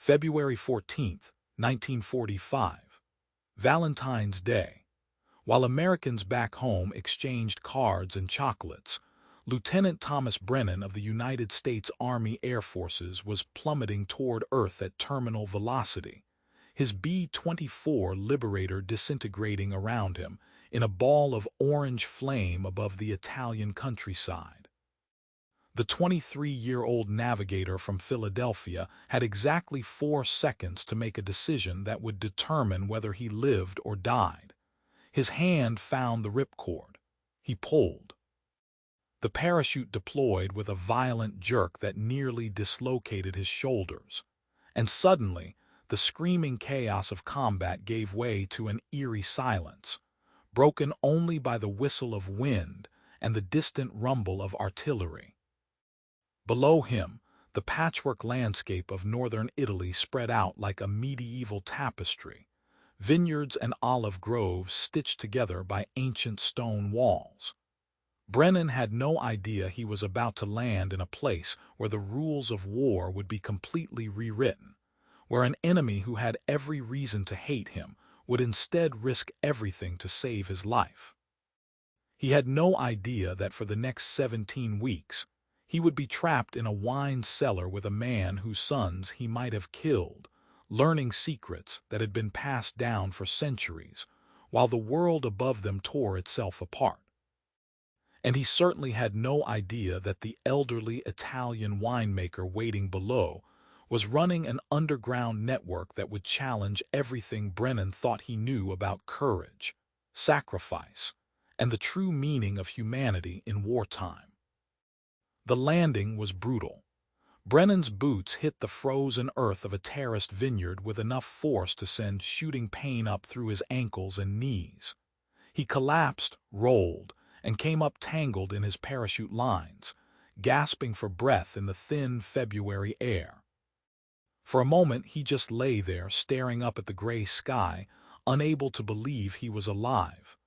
February 14th, 1945. Valentine's Day. While Americans back home exchanged cards and chocolates, Lieutenant Thomas Brennan of the United States Army Air Forces was plummeting toward Earth at terminal velocity, his B-24 Liberator disintegrating around him in a ball of orange flame above the Italian countryside. The 23-year-old navigator from Philadelphia had exactly 4 seconds to make a decision that would determine whether he lived or died. His hand found the ripcord. He pulled. The parachute deployed with a violent jerk that nearly dislocated his shoulders. And suddenly, the screaming chaos of combat gave way to an eerie silence, broken only by the whistle of wind and the distant rumble of artillery. Below him, the patchwork landscape of northern Italy spread out like a medieval tapestry, vineyards and olive groves stitched together by ancient stone walls. Brennan had no idea he was about to land in a place where the rules of war would be completely rewritten, where an enemy who had every reason to hate him would instead risk everything to save his life. He had no idea that for the next 17 weeks, he would be trapped in a wine cellar with a man whose sons he might have killed, learning secrets that had been passed down for centuries, while the world above them tore itself apart. And he certainly had no idea that the elderly Italian winemaker waiting below was running an underground network that would challenge everything Brennan thought he knew about courage, sacrifice, and the true meaning of humanity in wartime. The landing was brutal. Brennan's boots hit the frozen earth of a terraced vineyard with enough force to send shooting pain up through his ankles and knees. He collapsed, rolled, and came up tangled in his parachute lines, gasping for breath in the thin February air. For a moment he just lay there staring up at the gray sky, unable to believe he was alive.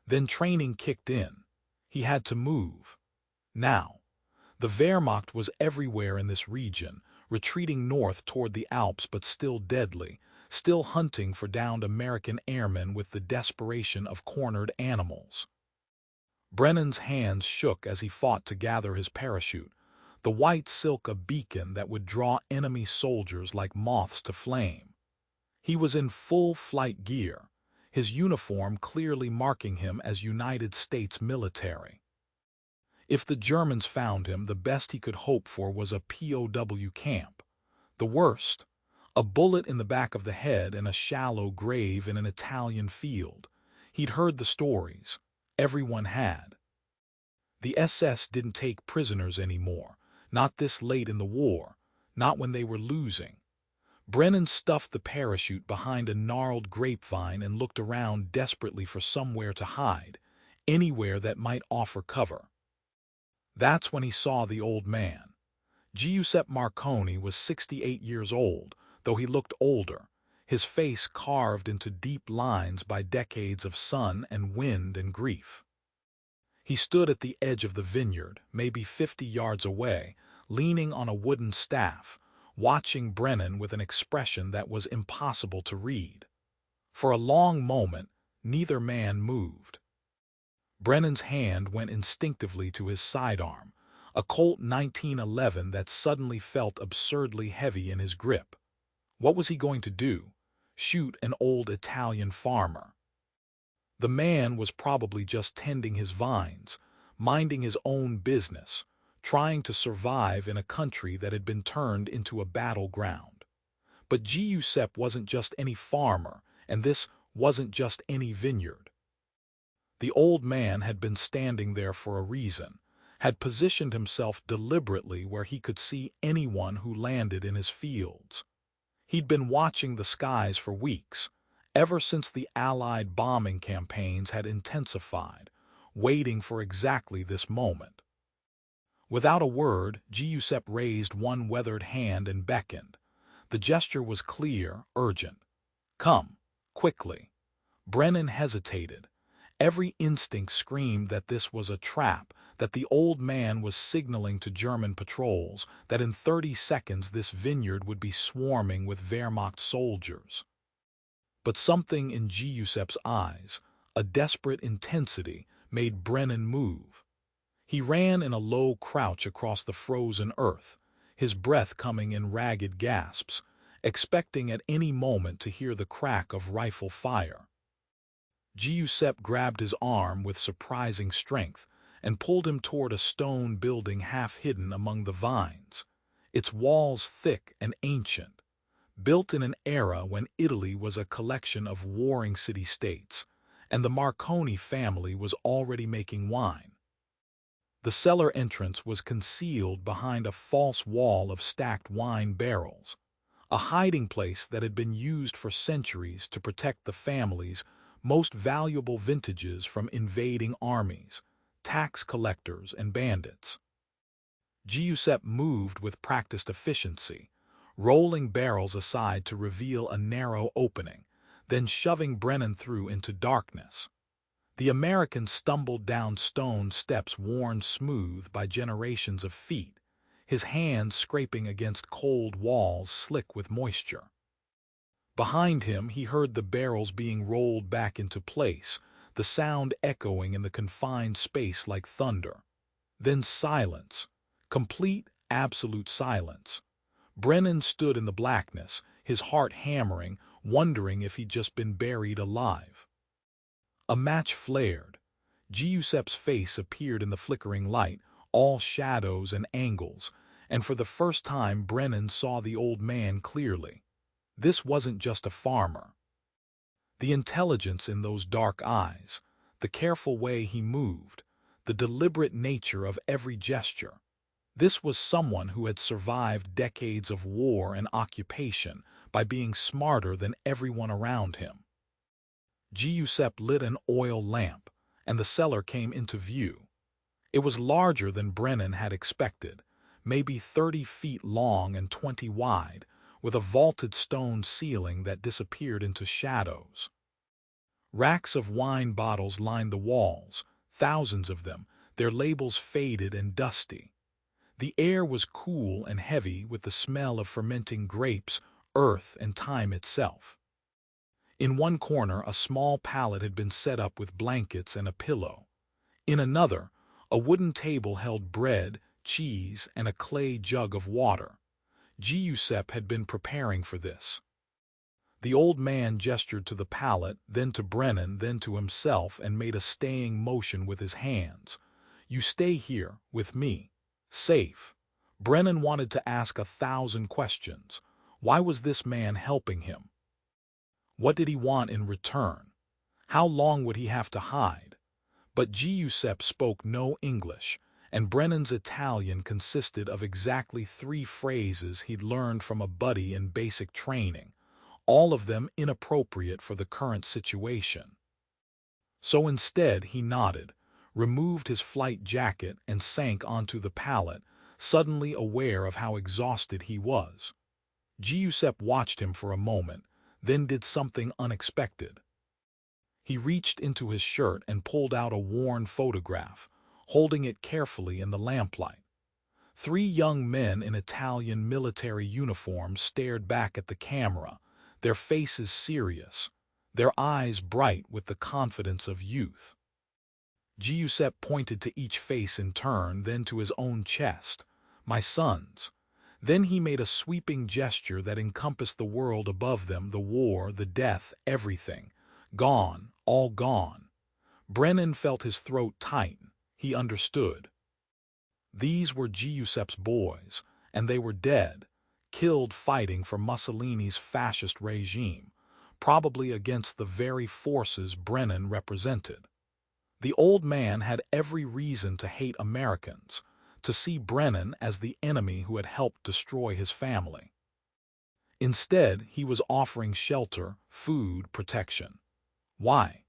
Then training kicked in. He had to move. Now. The Wehrmacht was everywhere in this region, retreating north toward the Alps but still deadly, still hunting for downed American airmen with the desperation of cornered animals. Brennan's hands shook as he fought to gather his parachute, the white silk a beacon that would draw enemy soldiers like moths to flame. He was in full flight gear, his uniform clearly marking him as United States military. If the Germans found him, the best he could hope for was a POW camp. The worst, a bullet in the back of the head and a shallow grave in an Italian field. He'd heard the stories. Everyone had. The SS didn't take prisoners anymore, not this late in the war, not when they were losing. Brennan stuffed the parachute behind a gnarled grapevine and looked around desperately for somewhere to hide, anywhere that might offer cover. That's when he saw the old man. Giuseppe Marconi was 68 years old, though he looked older, his face carved into deep lines by decades of sun and wind and grief. He stood at the edge of the vineyard, maybe 50 yards away, leaning on a wooden staff, watching Brennan with an expression that was impossible to read. For a long moment, neither man moved. Brennan's hand went instinctively to his sidearm, a Colt 1911 that suddenly felt absurdly heavy in his grip. What was he going to do? Shoot an old Italian farmer? The man was probably just tending his vines, minding his own business, trying to survive in a country that had been turned into a battleground. But Giuseppe wasn't just any farmer, and this wasn't just any vineyard. The old man had been standing there for a reason, had positioned himself deliberately where he could see anyone who landed in his fields. He'd been watching the skies for weeks, ever since the Allied bombing campaigns had intensified, waiting for exactly this moment. Without a word, Giuseppe raised one weathered hand and beckoned. The gesture was clear, urgent. Come, quickly. Brennan hesitated. Every instinct screamed that this was a trap, that the old man was signaling to German patrols that in 30 seconds this vineyard would be swarming with Wehrmacht soldiers. But something in Giuseppe's eyes, a desperate intensity, made Brennan move. He ran in a low crouch across the frozen earth, his breath coming in ragged gasps, expecting at any moment to hear the crack of rifle fire. Giuseppe grabbed his arm with surprising strength and pulled him toward a stone building half hidden among the vines, its walls thick and ancient, built in an era when Italy was a collection of warring city-states, and the Marconi family was already making wine. The cellar entrance was concealed behind a false wall of stacked wine barrels, a hiding place that had been used for centuries to protect the family's most valuable vintages from invading armies, tax collectors, and bandits. Giuseppe moved with practiced efficiency, rolling barrels aside to reveal a narrow opening, then shoving Brennan through into darkness. The American stumbled down stone steps worn smooth by generations of feet, his hands scraping against cold walls slick with moisture. Behind him, he heard the barrels being rolled back into place, the sound echoing in the confined space like thunder. Then silence, complete, absolute silence. Brennan stood in the blackness, his heart hammering, wondering if he'd just been buried alive. A match flared. Giuseppe's face appeared in the flickering light, all shadows and angles, and for the first time Brennan saw the old man clearly. This wasn't just a farmer. The intelligence in those dark eyes, the careful way he moved, the deliberate nature of every gesture. This was someone who had survived decades of war and occupation by being smarter than everyone around him. Giuseppe lit an oil lamp, and the cellar came into view. It was larger than Brennan had expected, maybe 30 feet long and 20 wide, with a vaulted stone ceiling that disappeared into shadows. Racks of wine bottles lined the walls, thousands of them, their labels faded and dusty. The air was cool and heavy with the smell of fermenting grapes, earth, and time itself. In one corner, a small pallet had been set up with blankets and a pillow. In another, a wooden table held bread, cheese, and a clay jug of water. Giuseppe had been preparing for this. The old man gestured to the pallet, then to Brennan, then to himself, and made a staying motion with his hands. "You stay here, with me. Safe." Brennan wanted to ask 1,000 questions. Why was this man helping him? What did he want in return? How long would he have to hide? But Giuseppe spoke no English, and Brennan's Italian consisted of exactly 3 phrases he'd learned from a buddy in basic training, all of them inappropriate for the current situation. So instead he nodded, removed his flight jacket, and sank onto the pallet, suddenly aware of how exhausted he was. Giuseppe watched him for a moment, then did something unexpected. He reached into his shirt and pulled out a worn photograph, holding it carefully in the lamplight. 3 young men in Italian military uniforms stared back at the camera, their faces serious, their eyes bright with the confidence of youth. Giuseppe pointed to each face in turn, then to his own chest. "My sons." Then he made a sweeping gesture that encompassed the world above them, the war, the death, everything. Gone, all gone. Brennan felt his throat tighten. He understood. These were Giuseppe's boys, and they were dead, killed fighting for Mussolini's fascist regime, probably against the very forces Brennan represented. The old man had every reason to hate Americans, to see Brennan as the enemy who had helped destroy his family. Instead, he was offering shelter, food, protection. Why?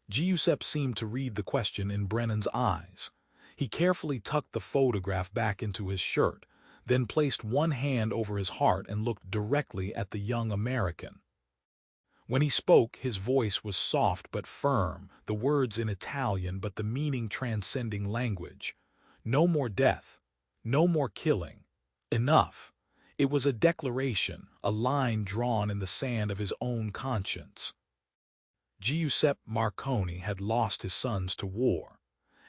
Giuseppe seemed to read the question in Brennan's eyes. He carefully tucked the photograph back into his shirt, then placed one hand over his heart and looked directly at the young American. When he spoke, his voice was soft but firm, the words in Italian but the meaning transcending language. No more death. No more killing. Enough. It was a declaration, a line drawn in the sand of his own conscience. Giuseppe Marconi had lost his sons to war,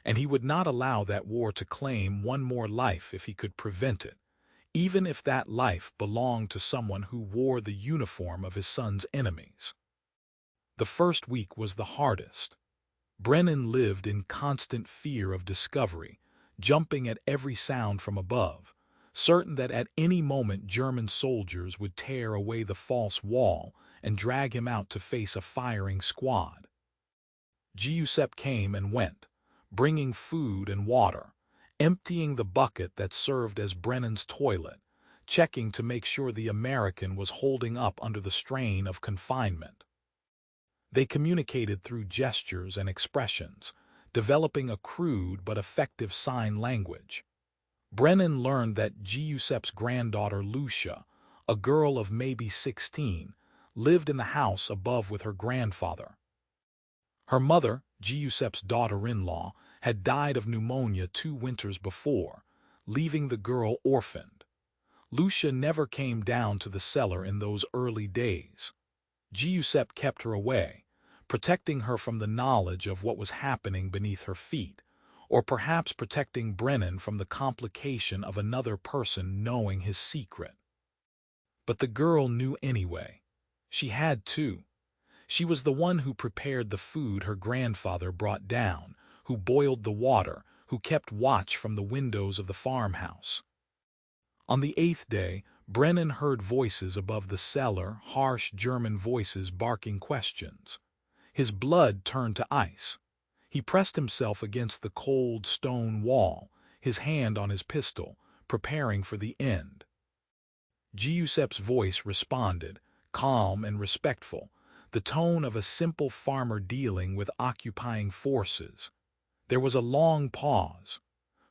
and he would not allow that war to claim one more life if he could prevent it, even if that life belonged to someone who wore the uniform of his son's enemies. The first week was the hardest. Brennan lived in constant fear of discovery, jumping at every sound from above, certain that at any moment German soldiers would tear away the false wall and drag him out to face a firing squad. Giuseppe came and went, bringing food and water, emptying the bucket that served as Brennan's toilet, checking to make sure the American was holding up under the strain of confinement. They communicated through gestures and expressions, developing a crude but effective sign language. Brennan learned that Giuseppe's granddaughter Lucia, a girl of maybe 16, lived in the house above with her grandfather. Her mother, Giuseppe's daughter-in-law, had died of pneumonia 2 winters before, leaving the girl orphaned. Lucia never came down to the cellar in those early days. Giuseppe kept her away, protecting her from the knowledge of what was happening beneath her feet, or perhaps protecting Brennan from the complication of another person knowing his secret. But the girl knew anyway. She had to. She was the one who prepared the food her grandfather brought down, who boiled the water, who kept watch from the windows of the farmhouse. On the 8th day, Brennan heard voices above the cellar, harsh German voices barking questions. His blood turned to ice. He pressed himself against the cold stone wall, his hand on his pistol, preparing for the end. Giuseppe's voice responded, calm and respectful, the tone of a simple farmer dealing with occupying forces. There was a long pause.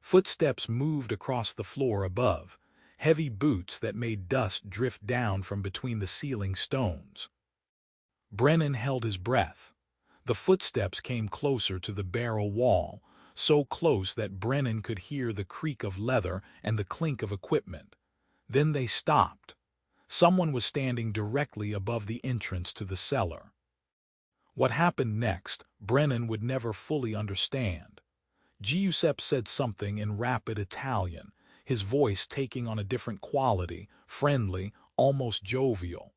Footsteps moved across the floor above, heavy boots that made dust drift down from between the ceiling stones. Brennan held his breath. The footsteps came closer to the barrel wall, so close that Brennan could hear the creak of leather and the clink of equipment. Then they stopped. Someone was standing directly above the entrance to the cellar. What happened next, Brennan would never fully understand. Giuseppe said something in rapid Italian, his voice taking on a different quality, friendly, almost jovial.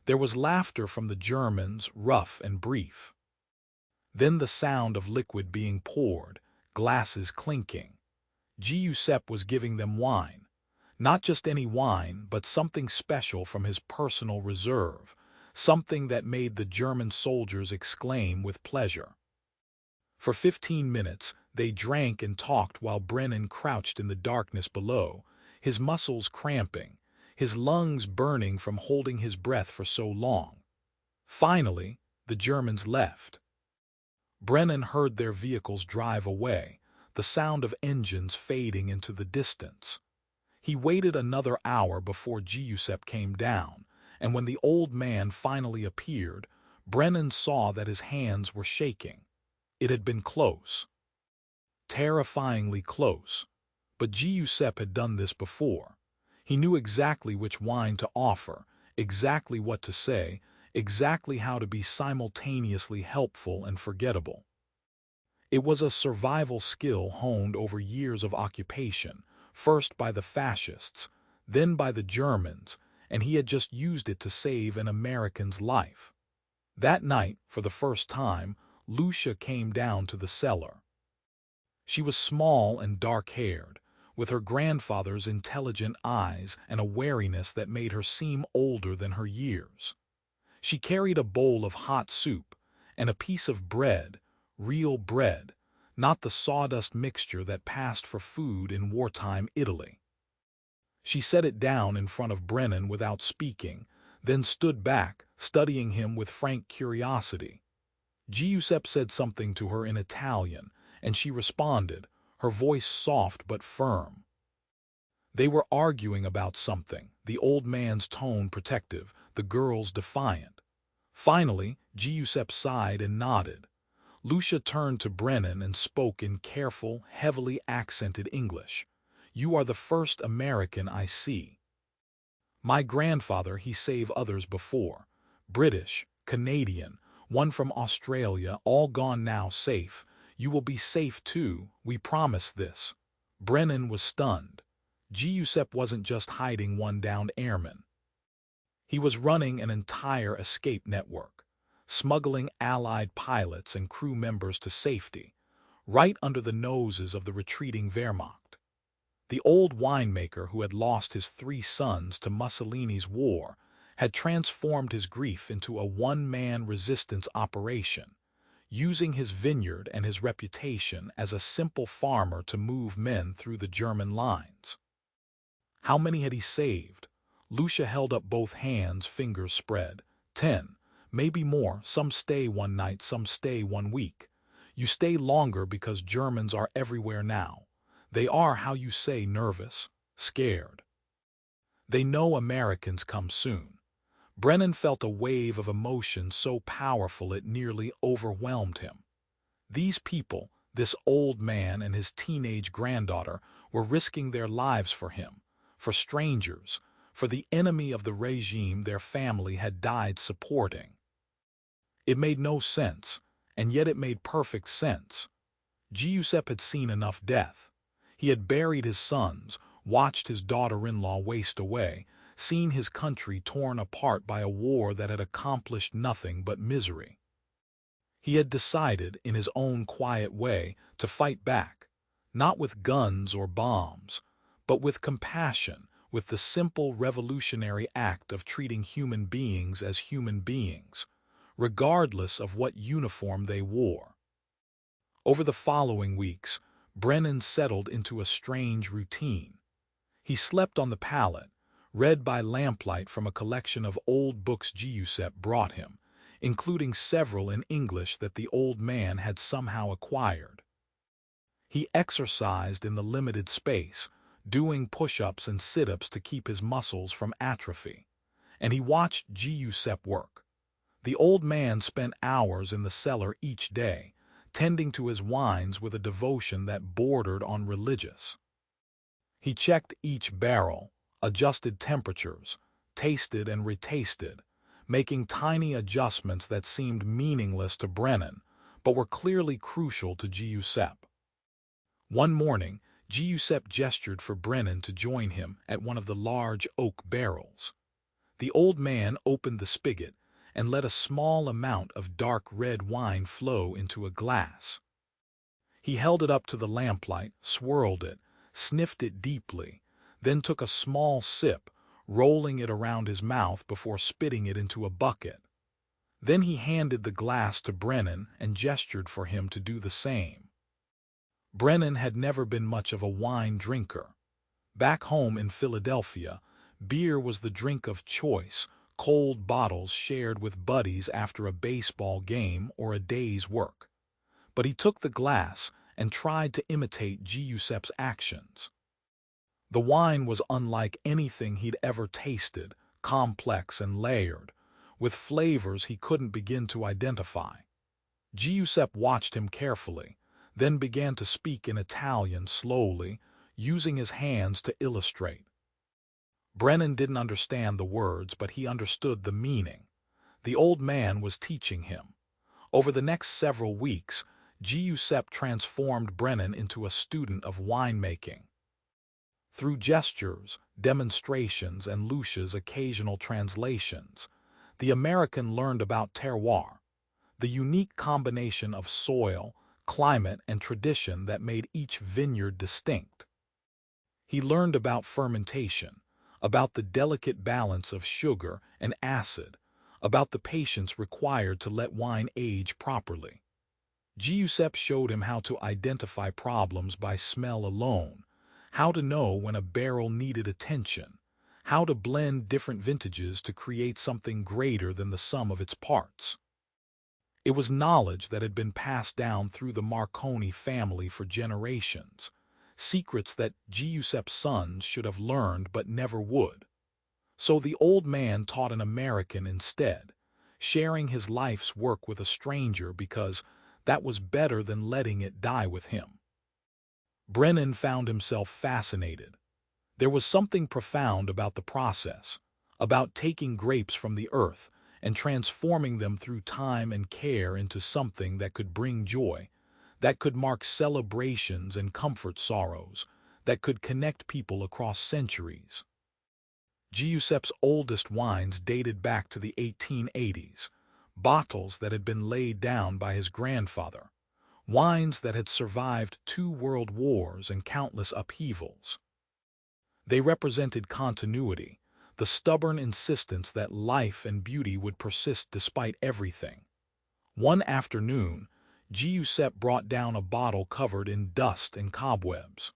There was laughter from the Germans, rough and brief. Then the sound of liquid being poured, glasses clinking. Giuseppe was giving them wine. Not just any wine, but something special from his personal reserve, something that made the German soldiers exclaim with pleasure. For 15 minutes, they drank and talked while Brennan crouched in the darkness below, his muscles cramping, his lungs burning from holding his breath for so long. Finally, the Germans left. Brennan heard their vehicles drive away, the sound of engines fading into the distance. He waited another hour before Giuseppe came down, and when the old man finally appeared, Brennan saw that his hands were shaking. It had been close. Terrifyingly close. But Giuseppe had done this before. He knew exactly which wine to offer, exactly what to say, exactly how to be simultaneously helpful and forgettable. It was a survival skill honed over years of occupation, first by the fascists, then by the Germans, and he had just used it to save an American's life. That night, for the first time, Lucia came down to the cellar. She was small and dark-haired, with her grandfather's intelligent eyes and a wariness that made her seem older than her years. She carried a bowl of hot soup and a piece of bread, real bread, not the sawdust mixture that passed for food in wartime Italy. She set it down in front of Brennan without speaking, then stood back, studying him with frank curiosity. Giuseppe said something to her in Italian, and she responded, her voice soft but firm. They were arguing about something, the old man's tone protective, the girl's defiant. Finally, Giuseppe sighed and nodded. Lucia turned to Brennan and spoke in careful, heavily accented English. "You are the first American I see. My grandfather he saved others before. British, Canadian, one from Australia, all gone now safe. You will be safe too, we promise this." Brennan was stunned. Giuseppe wasn't just hiding one downed airman. He was running an entire escape network, smuggling Allied pilots and crew members to safety, right under the noses of the retreating Wehrmacht. The old winemaker who had lost his 3 sons to Mussolini's war had transformed his grief into a one-man resistance operation, using his vineyard and his reputation as a simple farmer to move men through the German lines. How many had he saved? Lucia held up both hands, fingers spread. 10, maybe more. Some stay one night, some stay 1 week. You stay longer because Germans are everywhere now. They are, how you say, nervous, scared. They know Americans come soon. Brennan felt a wave of emotion so powerful it nearly overwhelmed him. These people, this old man and his teenage granddaughter, were risking their lives for him, for strangers, for the enemy of the regime their family had died supporting. It made no sense, and yet it made perfect sense. Giuseppe had seen enough death. He had buried his sons, watched his daughter-in-law waste away, seen his country torn apart by a war that had accomplished nothing but misery. He had decided, in his own quiet way, to fight back, not with guns or bombs, but with compassion, with the simple revolutionary act of treating human beings as human beings, regardless of what uniform they wore. Over the following weeks, Brennan settled into a strange routine. He slept on the pallet, read by lamplight from a collection of old books Giuseppe brought him, including several in English that the old man had somehow acquired. He exercised in the limited space, doing push-ups and sit-ups to keep his muscles from atrophy, and he watched Giuseppe work. The old man spent hours in the cellar each day, tending to his wines with a devotion that bordered on religious. He checked each barrel, adjusted temperatures, tasted and retasted, making tiny adjustments that seemed meaningless to Brennan, but were clearly crucial to Giuseppe. One morning, Giuseppe gestured for Brennan to join him at one of the large oak barrels. The old man opened the spigot and let a small amount of dark red wine flow into a glass. He held it up to the lamplight, swirled it, sniffed it deeply, then took a small sip, rolling it around his mouth before spitting it into a bucket. Then he handed the glass to Brennan and gestured for him to do the same. Brennan had never been much of a wine drinker. Back home in Philadelphia, beer was the drink of choice, cold bottles shared with buddies after a baseball game or a day's work. But he took the glass and tried to imitate Giuseppe's actions. The wine was unlike anything he'd ever tasted, complex and layered, with flavors he couldn't begin to identify. Giuseppe watched him carefully, then began to speak in Italian slowly, using his hands to illustrate. Brennan didn't understand the words, but he understood the meaning. The old man was teaching him. Over the next several weeks, Giuseppe transformed Brennan into a student of winemaking. Through gestures, demonstrations, and Lucia's occasional translations, the American learned about terroir, the unique combination of soil, climate, and tradition that made each vineyard distinct. He learned about fermentation, about the delicate balance of sugar and acid, about the patience required to let wine age properly. Giuseppe showed him how to identify problems by smell alone, how to know when a barrel needed attention, how to blend different vintages to create something greater than the sum of its parts. It was knowledge that had been passed down through the Marconi family for generations, secrets that Giuseppe's sons should have learned but never would. So the old man taught an American instead, sharing his life's work with a stranger because that was better than letting it die with him. Brennan found himself fascinated. There was something profound about the process, about taking grapes from the earth and transforming them through time and care into something that could bring joy, that could mark celebrations and comfort sorrows, that could connect people across centuries. Giuseppe's oldest wines dated back to the 1880s, bottles that had been laid down by his grandfather, wines that had survived 2 world wars and countless upheavals. They represented continuity, the stubborn insistence that life and beauty would persist despite everything. One afternoon, Giuseppe brought down a bottle covered in dust and cobwebs.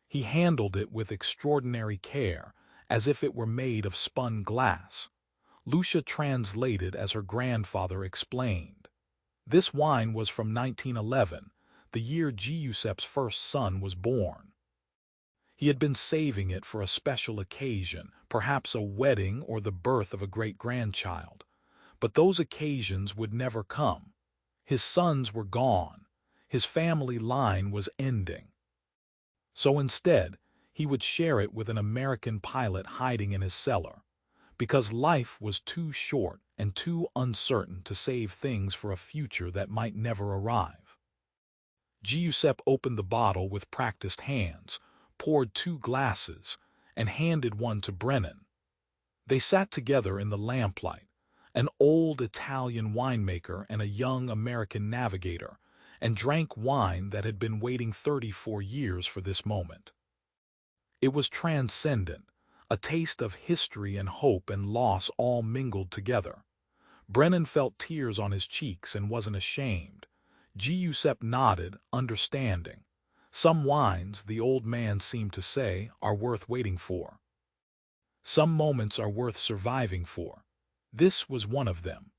He handled it with extraordinary care, as if it were made of spun glass. Lucia translated as her grandfather explained. This wine was from 1911, the year Giuseppe's first son was born. He had been saving it for a special occasion, perhaps a wedding or the birth of a great-grandchild. But those occasions would never come. His sons were gone. His family line was ending. So instead, he would share it with an American pilot hiding in his cellar, because life was too short and too uncertain to save things for a future that might never arrive. Giuseppe opened the bottle with practiced hands, poured 2 glasses, and handed one to Brennan. They sat together in the lamplight, an old Italian winemaker and a young American navigator, and drank wine that had been waiting 34 years for this moment. It was transcendent, a taste of history and hope and loss all mingled together. Brennan felt tears on his cheeks and wasn't ashamed. Giuseppe nodded, understanding. Some wines, the old man seemed to say, are worth waiting for. Some moments are worth surviving for. This was one of them.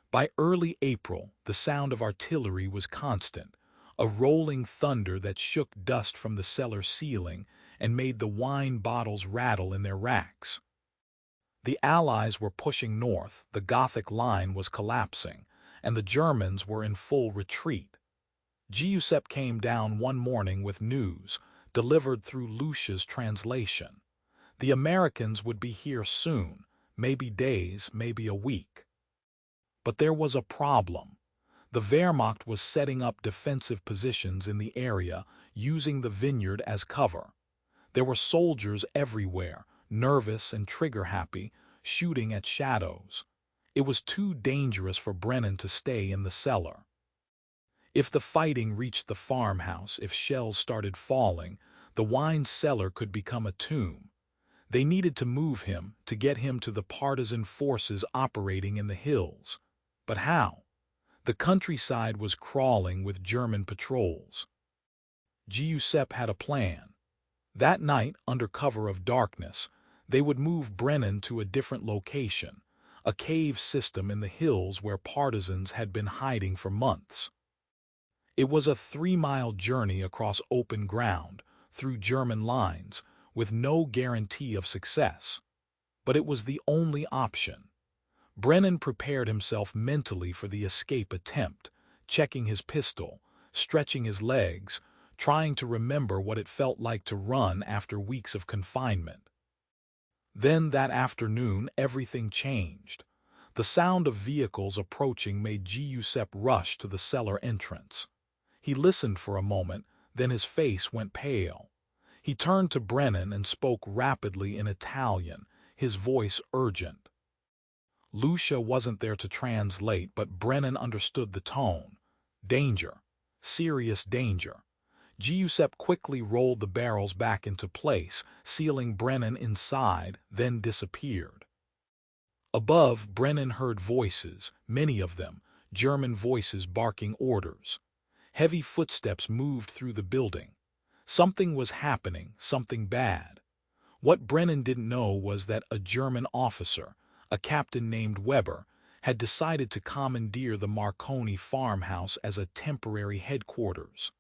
By early April, the sound of artillery was constant, a rolling thunder that shook dust from the cellar ceiling and made the wine bottles rattle in their racks. The Allies were pushing north, the Gothic line was collapsing, and the Germans were in full retreat. Giuseppe came down one morning with news, delivered through Lucia's translation. The Americans would be here soon, maybe days, maybe a week. But there was a problem. The Wehrmacht was setting up defensive positions in the area, using the vineyard as cover. There were soldiers everywhere, nervous and trigger-happy, shooting at shadows. It was too dangerous for Brennan to stay in the cellar. If the fighting reached the farmhouse, if shells started falling, the wine cellar could become a tomb. They needed to move him, to get him to the partisan forces operating in the hills. But how? The countryside was crawling with German patrols. Giuseppe had a plan. That night, under cover of darkness, they would move Brennan to a different location, a cave system in the hills where partisans had been hiding for months. It was a 3-mile journey across open ground, through German lines, with no guarantee of success. But it was the only option. Brennan prepared himself mentally for the escape attempt, checking his pistol, stretching his legs, trying to remember what it felt like to run after weeks of confinement. Then that afternoon, everything changed. The sound of vehicles approaching made Giuseppe rush to the cellar entrance. He listened for a moment, then his face went pale. He turned to Brennan and spoke rapidly in Italian, his voice urgent. Lucia wasn't there to translate, but Brennan understood the tone. Danger. Serious danger. Giuseppe quickly rolled the barrels back into place, sealing Brennan inside, then disappeared. Above, Brennan heard voices, many of them, German voices barking orders. Heavy footsteps moved through the building. Something was happening, something bad. What Brennan didn't know was that a German officer, a captain named Weber, had decided to commandeer the Marconi farmhouse as a temporary headquarters.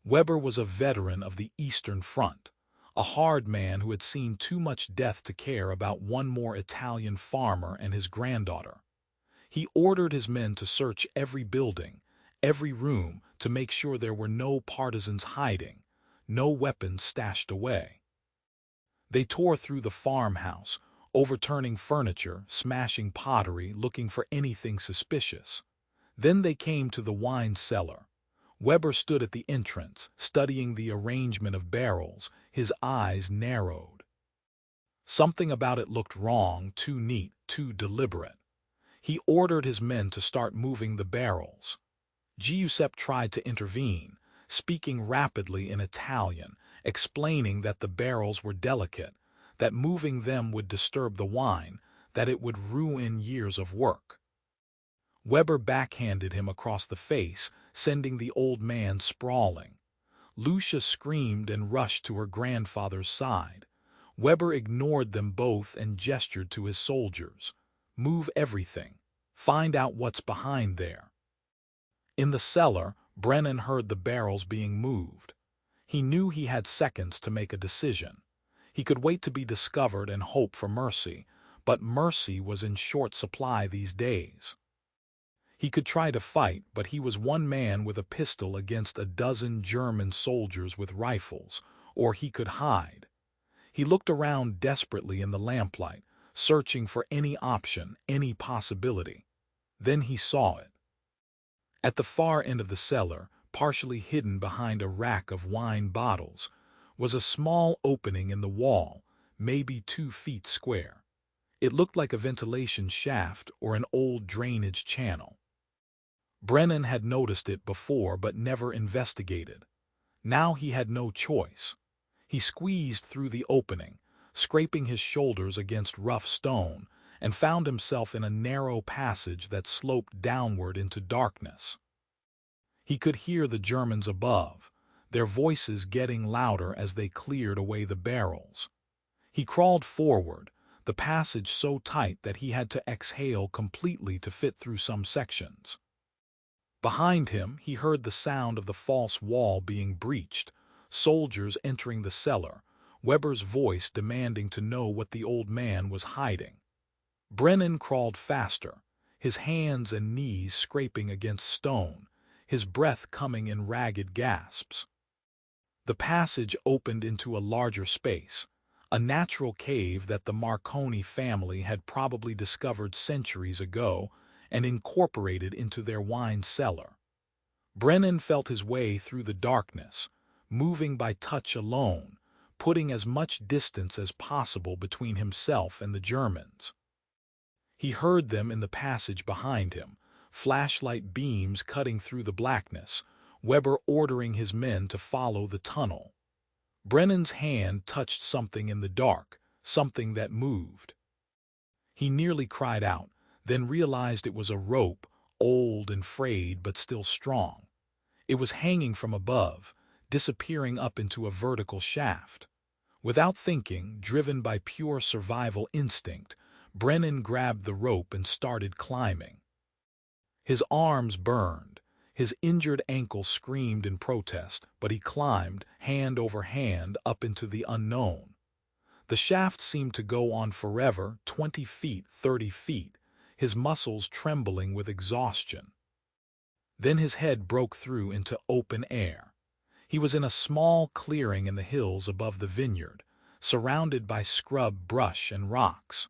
Weber was a veteran of the Eastern Front, a hard man who had seen too much death to care about one more Italian farmer and his granddaughter. He ordered his men to search every building, every room to make sure there were no partisans hiding, no weapons stashed away. They tore through the farmhouse, overturning furniture, smashing pottery, looking for anything suspicious. Then they came to the wine cellar. Weber stood at the entrance, studying the arrangement of barrels, his eyes narrowed. Something about it looked wrong, too neat, too deliberate. He ordered his men to start moving the barrels. Giuseppe tried to intervene, speaking rapidly in Italian, explaining that the barrels were delicate, that moving them would disturb the wine, that it would ruin years of work. Weber backhanded him across the face, sending the old man sprawling. Lucia screamed and rushed to her grandfather's side. Weber ignored them both and gestured to his soldiers. Move everything. Find out what's behind there. In the cellar, Brennan heard the barrels being moved. He knew he had seconds to make a decision. He could wait to be discovered and hope for mercy, but mercy was in short supply these days. He could try to fight, but he was one man with a pistol against a dozen German soldiers with rifles, or he could hide. He looked around desperately in the lamplight, searching for any option, any possibility. Then he saw it. At the far end of the cellar, partially hidden behind a rack of wine bottles, was a small opening in the wall, maybe 2 feet square. It looked like a ventilation shaft or an old drainage channel. Brennan had noticed it before but never investigated. Now he had no choice. He squeezed through the opening, scraping his shoulders against rough stone, and found himself in a narrow passage that sloped downward into darkness. He could hear the Germans above, their voices getting louder as they cleared away the barrels. He crawled forward, the passage so tight that he had to exhale completely to fit through some sections. Behind him, he heard the sound of the false wall being breached, soldiers entering the cellar, Weber's voice demanding to know what the old man was hiding. Brennan crawled faster, his hands and knees scraping against stone, his breath coming in ragged gasps. The passage opened into a larger space, a natural cave that the Marconi family had probably discovered centuries ago and incorporated into their wine cellar. Brennan felt his way through the darkness, moving by touch alone, putting as much distance as possible between himself and the Germans. He heard them in the passage behind him, flashlight beams cutting through the blackness, Weber ordering his men to follow the tunnel. Brennan's hand touched something in the dark, something that moved. He nearly cried out, then realized it was a rope, old and frayed but still strong. It was hanging from above, disappearing up into a vertical shaft. Without thinking, driven by pure survival instinct, Brennan grabbed the rope and started climbing. His arms burned, his injured ankle screamed in protest, but he climbed, hand over hand, up into the unknown. The shaft seemed to go on forever, 20 feet, 30 feet, his muscles trembling with exhaustion. Then his head broke through into open air. He was in a small clearing in the hills above the vineyard, surrounded by scrub brush and rocks.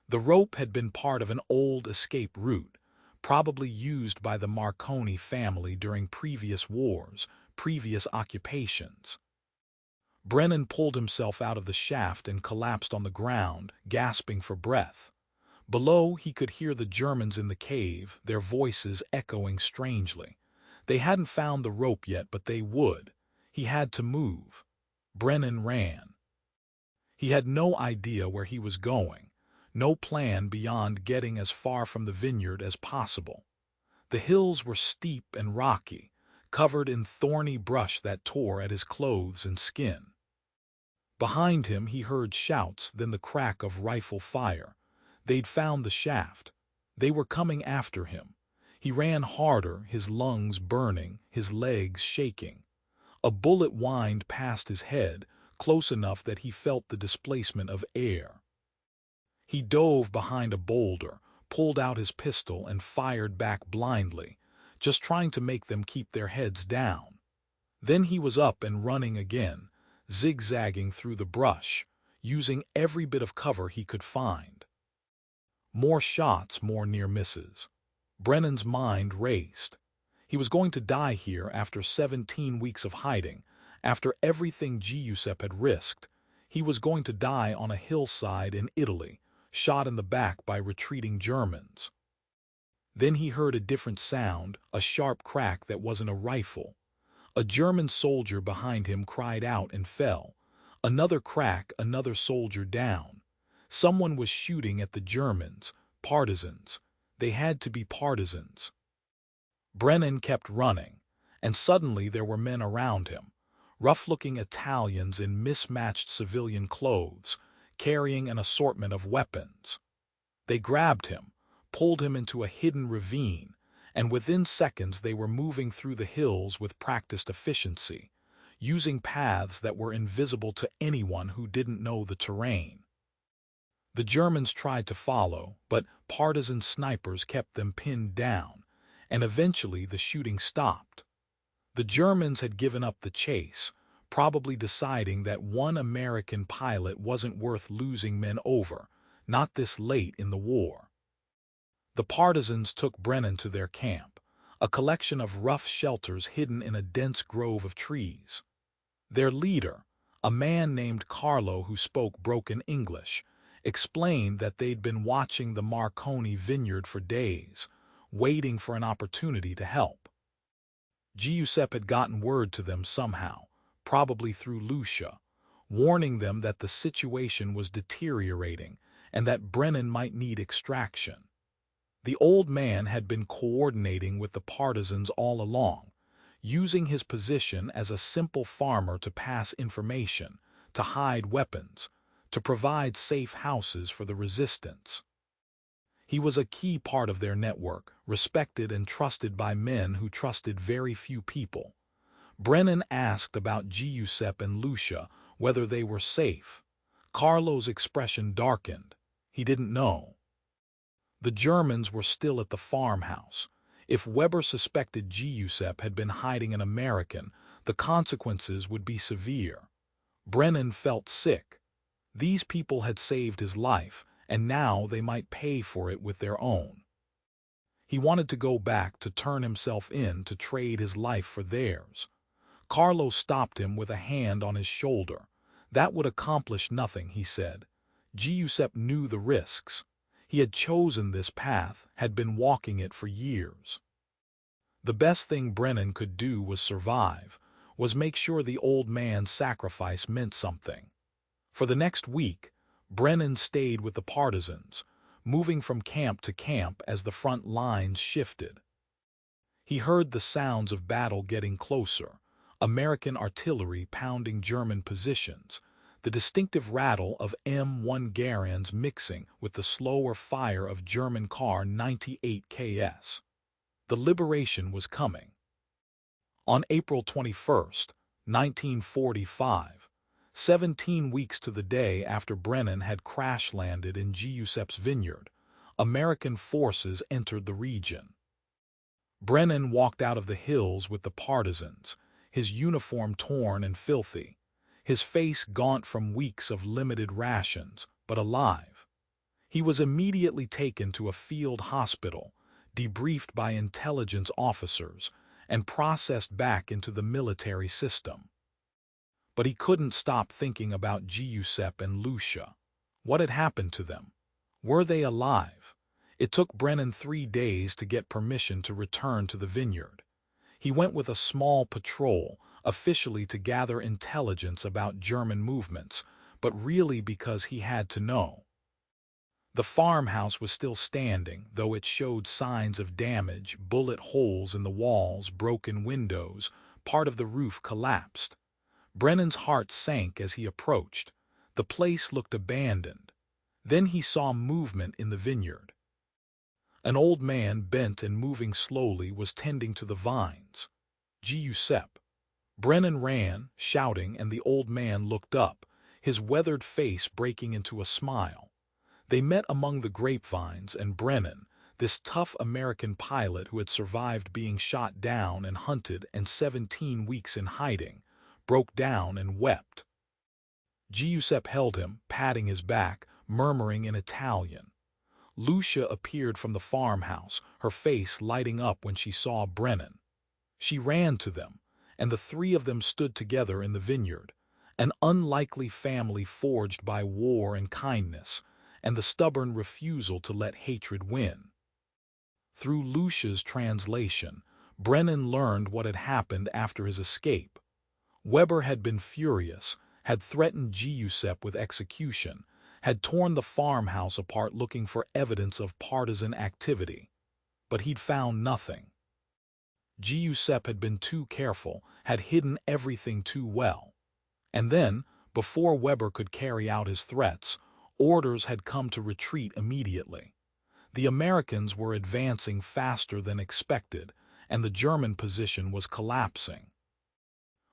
The rope had been part of an old escape route, probably used by the Marconi family during previous wars, previous occupations. Brennan pulled himself out of the shaft and collapsed on the ground, gasping for breath. Below, he could hear the Germans in the cave, their voices echoing strangely. They hadn't found the rope yet, but they would. He had to move. Brennan ran. He had no idea where he was going, no plan beyond getting as far from the vineyard as possible. The hills were steep and rocky, covered in thorny brush that tore at his clothes and skin. Behind him, he heard shouts, then the crack of rifle fire. They'd found the shaft. They were coming after him. He ran harder, his lungs burning, his legs shaking. A bullet whined past his head, close enough that he felt the displacement of air. He dove behind a boulder, pulled out his pistol, and fired back blindly, just trying to make them keep their heads down. Then he was up and running again, zigzagging through the brush, using every bit of cover he could find. More shots, more near misses. Brennan's mind raced. He was going to die here after 17 weeks of hiding, after everything Giuseppe had risked. He was going to die on a hillside in Italy, shot in the back by retreating Germans. Then he heard a different sound, a sharp crack that wasn't a rifle. A German soldier behind him cried out and fell. Another crack, another soldier down. Someone was shooting at the Germans, partisans. They had to be partisans. Brennan kept running, and suddenly there were men around him, rough-looking Italians in mismatched civilian clothes, carrying an assortment of weapons. They grabbed him, pulled him into a hidden ravine, and within seconds they were moving through the hills with practiced efficiency, using paths that were invisible to anyone who didn't know the terrain. The Germans tried to follow, but partisan snipers kept them pinned down, and eventually the shooting stopped. The Germans had given up the chase, probably deciding that one American pilot wasn't worth losing men over, not this late in the war. The partisans took Brennan to their camp, a collection of rough shelters hidden in a dense grove of trees. Their leader, a man named Carlo who spoke broken English, explained that they'd been watching the Marconi vineyard for days, waiting for an opportunity to help. Giuseppe had gotten word to them somehow, probably through Lucia, warning them that the situation was deteriorating and that Brennan might need extraction. The old man had been coordinating with the partisans all along, using his position as a simple farmer to pass information, to hide weapons, to provide safe houses for the resistance. He was a key part of their network, respected and trusted by men who trusted very few people. Brennan asked about Giuseppe and Lucia, whether they were safe. Carlo's expression darkened. He didn't know. The Germans were still at the farmhouse. If Weber suspected Giuseppe had been hiding an American, the consequences would be severe. Brennan felt sick. These people had saved his life, and now they might pay for it with their own. He wanted to go back, to turn himself in, to trade his life for theirs. Carlo stopped him with a hand on his shoulder. That would accomplish nothing, he said. Giuseppe knew the risks. He had chosen this path, had been walking it for years. The best thing Brennan could do was survive, was make sure the old man's sacrifice meant something. For the next week, Brennan stayed with the partisans, moving from camp to camp as the front lines shifted. He heard the sounds of battle getting closer, American artillery pounding German positions, the distinctive rattle of M1 Garands mixing with the slower fire of German Car 98 KS. The liberation was coming. On April 21, 1945, 17 weeks to the day after Brennan had crash-landed in Giuseppe's vineyard, American forces entered the region. Brennan walked out of the hills with the partisans, his uniform torn and filthy, his face gaunt from weeks of limited rations, but alive. He was immediately taken to a field hospital, debriefed by intelligence officers, and processed back into the military system. But he couldn't stop thinking about Giuseppe and Lucia. What had happened to them? Were they alive? It took Brennan 3 days to get permission to return to the vineyard. He went with a small patrol, officially to gather intelligence about German movements, but really because he had to know. The farmhouse was still standing, though it showed signs of damage, bullet holes in the walls, broken windows, part of the roof collapsed. Brennan's heart sank as he approached. The place looked abandoned. Then he saw movement in the vineyard. An old man, bent and moving slowly, was tending to the vines. Giuseppe. Brennan ran, shouting, and the old man looked up, his weathered face breaking into a smile. They met among the grapevines, and Brennan, this tough American pilot who had survived being shot down and hunted and 17 weeks in hiding, broke down and wept. Giuseppe held him, patting his back, murmuring in Italian. Lucia appeared from the farmhouse, her face lighting up when she saw Brennan. She ran to them, and the three of them stood together in the vineyard, an unlikely family forged by war and kindness, and the stubborn refusal to let hatred win. Through Lucia's translation, Brennan learned what had happened after his escape. Weber had been furious, had threatened Giuseppe with execution, had torn the farmhouse apart looking for evidence of partisan activity. But he'd found nothing. Giuseppe had been too careful, had hidden everything too well. And then, before Weber could carry out his threats, orders had come to retreat immediately. The Americans were advancing faster than expected, and the German position was collapsing.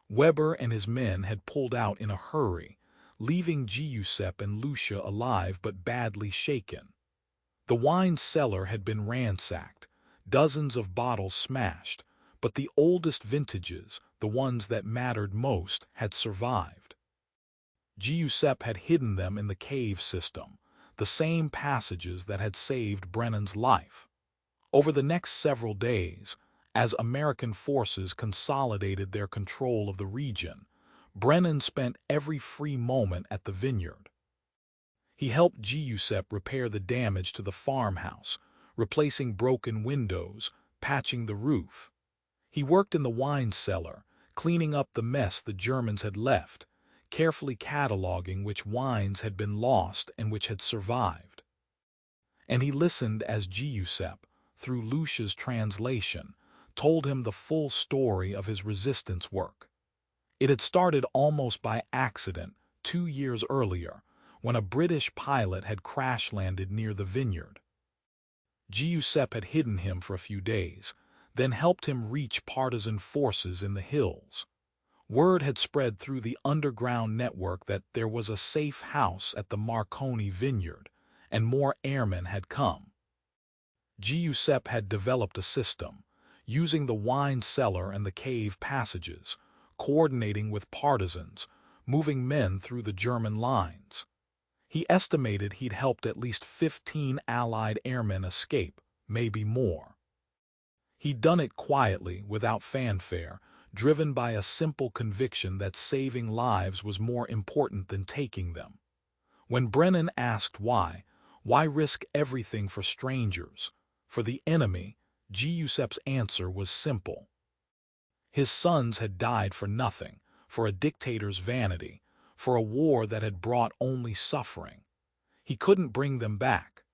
Weber and his men had pulled out in a hurry, leaving Giuseppe and Lucia alive but badly shaken. The wine cellar had been ransacked, dozens of bottles smashed, but the oldest vintages, the ones that mattered most, had survived. Giuseppe had hidden them in the cave system, the same passages that had saved Brennan's life. Over the next several days, as American forces consolidated their control of the region, Brennan spent every free moment at the vineyard. He helped Giuseppe repair the damage to the farmhouse, replacing broken windows, patching the roof. He worked in the wine cellar, cleaning up the mess the Germans had left, carefully cataloging which wines had been lost and which had survived. And he listened as Giuseppe, through Lucia's translation, told him the full story of his resistance work. It had started almost by accident 2 years earlier, when a British pilot had crash-landed near the vineyard. Giuseppe had hidden him for a few days, then helped him reach partisan forces in the hills. Word had spread through the underground network that there was a safe house at the Marconi vineyard, and more airmen had come. Giuseppe had developed a system, using the wine cellar and the cave passages, coordinating with partisans, moving men through the German lines. He estimated he'd helped at least 15 Allied airmen escape, maybe more. He'd done it quietly, without fanfare, driven by a simple conviction that saving lives was more important than taking them. When Brennan asked why risk everything for strangers, for the enemy, Giuseppe's answer was simple. His sons had died for nothing, for a dictator's vanity, for a war that had brought only suffering. He couldn't bring them back,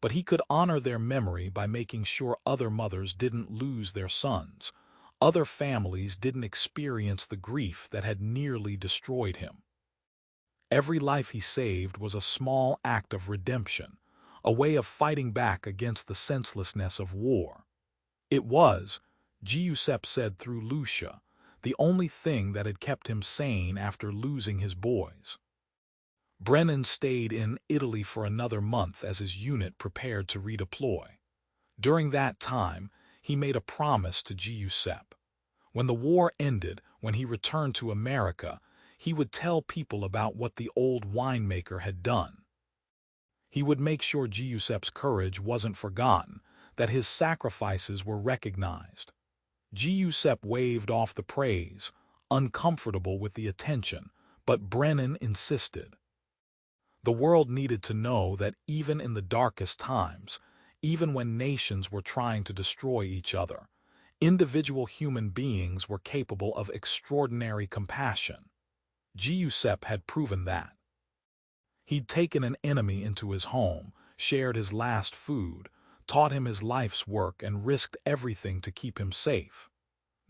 but he could honor their memory by making sure other mothers didn't lose their sons, other families didn't experience the grief that had nearly destroyed him. Every life he saved was a small act of redemption, a way of fighting back against the senselessness of war. It was, Giuseppe said through Lucia, the only thing that had kept him sane after losing his boys. Brennan stayed in Italy for another month as his unit prepared to redeploy. During that time, he made a promise to Giuseppe. When the war ended, when he returned to America, he would tell people about what the old winemaker had done. He would make sure Giuseppe's courage wasn't forgotten, that his sacrifices were recognized. Giuseppe waved off the praise, uncomfortable with the attention, but Brennan insisted. The world needed to know that even in the darkest times, even when nations were trying to destroy each other, individual human beings were capable of extraordinary compassion. Giuseppe had proven that. He'd taken an enemy into his home, shared his last food, taught him his life's work, and risked everything to keep him safe.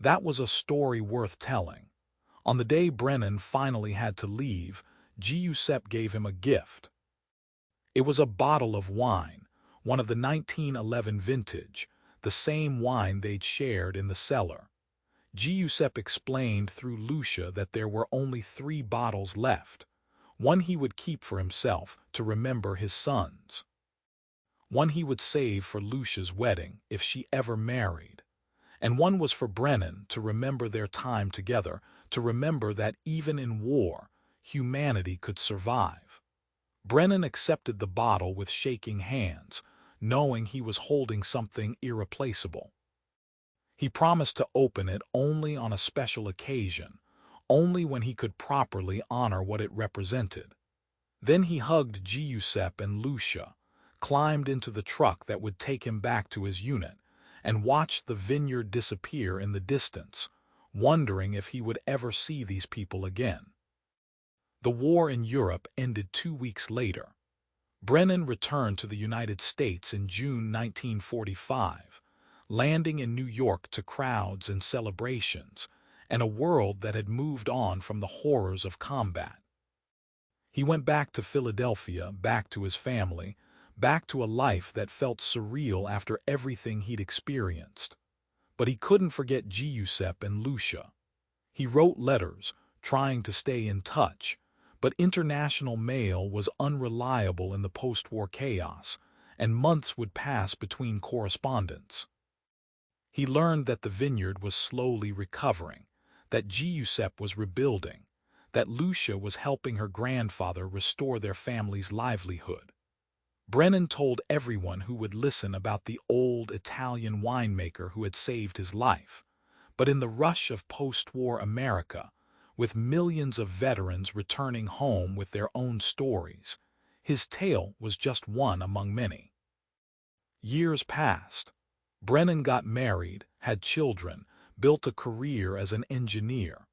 That was a story worth telling. On the day Brennan finally had to leave, Giuseppe gave him a gift. It was a bottle of wine, one of the 1911 vintage, the same wine they'd shared in the cellar. Giuseppe explained through Lucia that there were only 3 bottles left, one he would keep for himself to remember his sons. One he would save for Lucia's wedding if she ever married, and one was for Brennan to remember their time together, to remember that even in war, humanity could survive. Brennan accepted the bottle with shaking hands, knowing he was holding something irreplaceable. He promised to open it only on a special occasion, only when he could properly honor what it represented. Then he hugged Giuseppe and Lucia, climbed into the truck that would take him back to his unit, and watched the vineyard disappear in the distance, wondering if he would ever see these people again. The war in Europe ended 2 weeks later. Brennan returned to the United States in June 1945, landing in New York to crowds and celebrations, and a world that had moved on from the horrors of combat. He went back to Philadelphia, back to his family, back to a life that felt surreal after everything he'd experienced. But he couldn't forget Giuseppe and Lucia. He wrote letters, trying to stay in touch, but international mail was unreliable in the post-war chaos, and months would pass between correspondence. He learned that the vineyard was slowly recovering, that Giuseppe was rebuilding, that Lucia was helping her grandfather restore their family's livelihood. Brennan told everyone who would listen about the old Italian winemaker who had saved his life, but in the rush of post-war America, with millions of veterans returning home with their own stories, his tale was just one among many. Years passed. Brennan got married, had children, built a career as an engineer.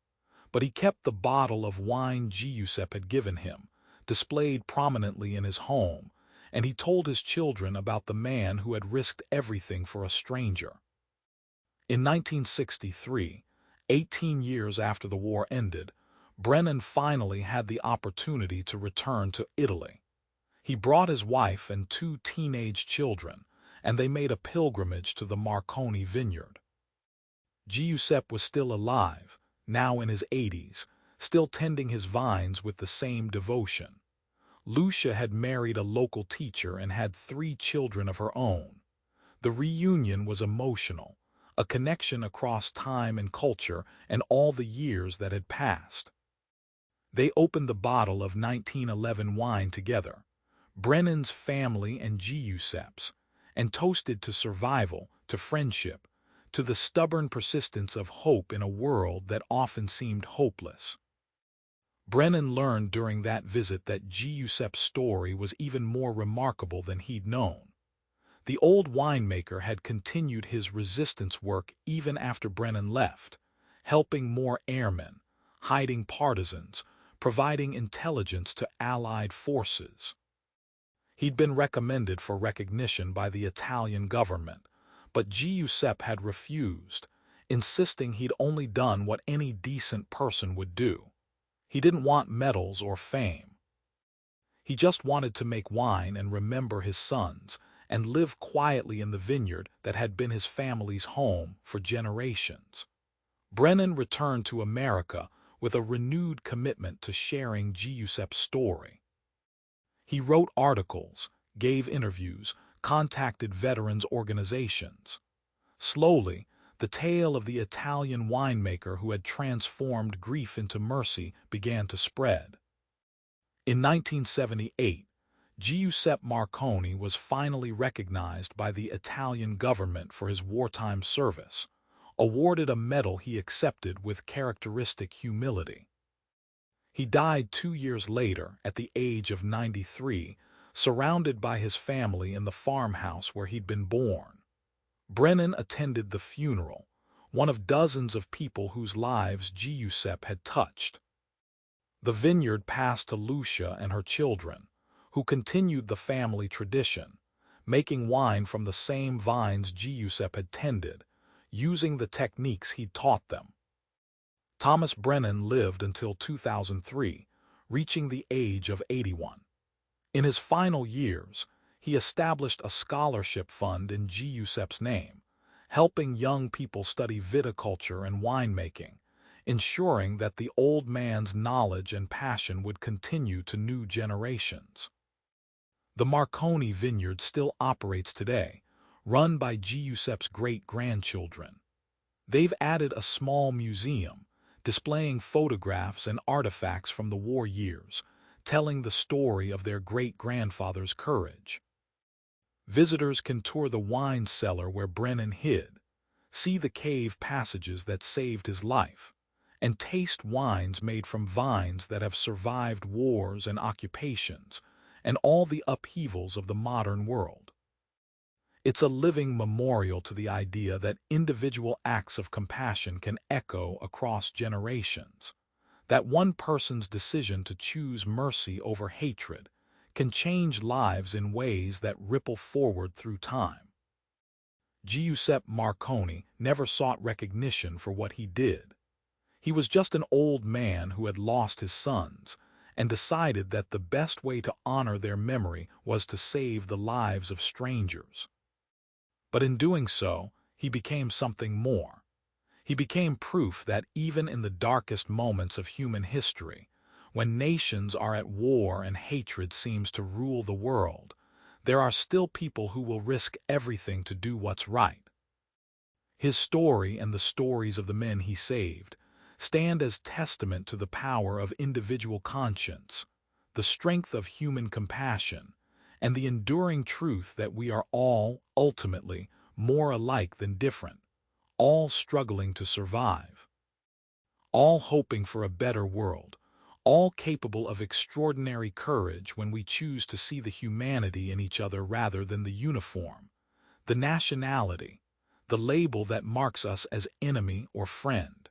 But he kept the bottle of wine Giuseppe had given him, displayed prominently in his home, and he told his children about the man who had risked everything for a stranger. In 1963, 18 years after the war ended, Brennan finally had the opportunity to return to Italy. He brought his wife and 2 teenage children, and they made a pilgrimage to the Marconi vineyard. Giuseppe was still alive, now in his 80s, still tending his vines with the same devotion. Lucia had married a local teacher and had 3 children of her own. The reunion was emotional, a connection across time and culture and all the years that had passed. They opened the bottle of 1911 wine together, Brennan's family and Giuseppe's, and toasted to survival, to friendship, to the stubborn persistence of hope in a world that often seemed hopeless. Brennan learned during that visit that Giuseppe's story was even more remarkable than he'd known. The old winemaker had continued his resistance work even after Brennan left, helping more airmen, hiding partisans, providing intelligence to Allied forces. He'd been recommended for recognition by the Italian government, but Giuseppe had refused, insisting he'd only done what any decent person would do. He didn't want medals or fame. He just wanted to make wine and remember his sons, and live quietly in the vineyard that had been his family's home for generations. Brennan returned to America with a renewed commitment to sharing Giuseppe's story. He wrote articles, gave interviews, contacted veterans organizations. Slowly, the tale of the Italian winemaker who had transformed grief into mercy began to spread. In 1978, Giuseppe Marconi was finally recognized by the Italian government for his wartime service, awarded a medal he accepted with characteristic humility. He died 2 years later, at the age of 93, surrounded by his family in the farmhouse where he'd been born. Brennan attended the funeral, one of dozens of people whose lives Giuseppe had touched. The vineyard passed to Lucia and her children, who continued the family tradition, making wine from the same vines Giuseppe had tended, using the techniques he'd taught them. Thomas Brennan lived until 2003, reaching the age of 81. In his final years, he established a scholarship fund in Giuseppe's name, helping young people study viticulture and winemaking, ensuring that the old man's knowledge and passion would continue to new generations. The Marconi vineyard still operates today, run by Giuseppe's great-grandchildren. They've added a small museum, displaying photographs and artifacts from the war years, telling the story of their great-grandfather's courage. Visitors can tour the wine cellar where Brennan hid, see the cave passages that saved his life, and taste wines made from vines that have survived wars and occupations, and all the upheavals of the modern world. It's a living memorial to the idea that individual acts of compassion can echo across generations, that one person's decision to choose mercy over hatred can change lives in ways that ripple forward through time. Giuseppe Marconi never sought recognition for what he did. He was just an old man who had lost his sons and decided that the best way to honor their memory was to save the lives of strangers. But in doing so, he became something more. He became proof that even in the darkest moments of human history, when nations are at war and hatred seems to rule the world, there are still people who will risk everything to do what's right. His story and the stories of the men he saved stand as testament to the power of individual conscience, the strength of human compassion, and the enduring truth that we are all, ultimately, more alike than different, all struggling to survive, all hoping for a better world, all capable of extraordinary courage when we choose to see the humanity in each other rather than the uniform, the nationality, the label that marks us as enemy or friend.